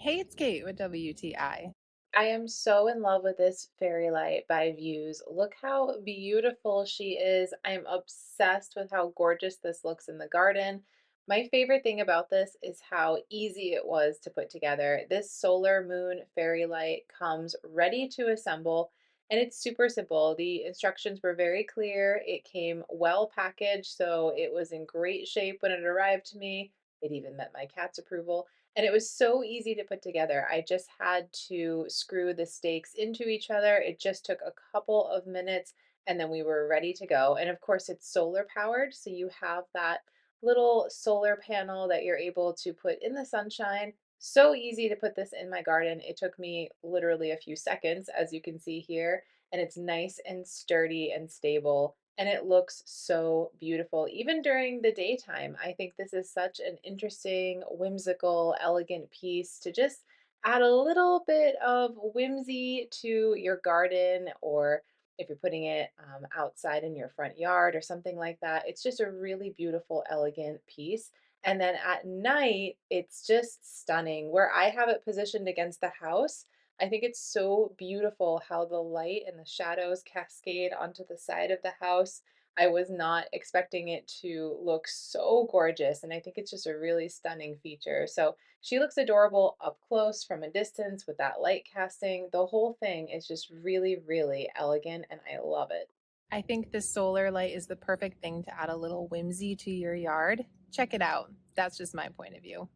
Hey, it's Kate with WTI. I am so in love with this fairy light by Vuees. Look how beautiful she is. I'm obsessed with how gorgeous this looks in the garden. My favorite thing about this is how easy it was to put together. This solar moon fairy light comes ready to assemble, and it's super simple. The instructions were very clear. It came well packaged, so it was in great shape when it arrived to me. It even met my cat's approval. And it was so easy to put together. I just had to screw the stakes into each other. It just took a couple of minutes and then we were ready to go. And of course, it's solar powered. So you have that little solar panel that you're able to put in the sunshine. So easy to put this in my garden. It took me literally a few seconds, as you can see here. And it's nice and sturdy and stable. And it looks so beautiful, even during the daytime. I think this is such an interesting, whimsical, elegant piece to just add a little bit of whimsy to your garden, or if you're putting it outside in your front yard or something like that. It's just a really beautiful, elegant piece. And then at night, it's just stunning. Where I have it positioned against the house, I think it's so beautiful how the light and the shadows cascade onto the side of the house. I was not expecting it to look so gorgeous, and I think it's just a really stunning feature. So she looks adorable up close from a distance with that light casting. The whole thing is just really, really elegant, and I love it. I think the solar light is the perfect thing to add a little whimsy to your yard. Check it out. That's just my point of view.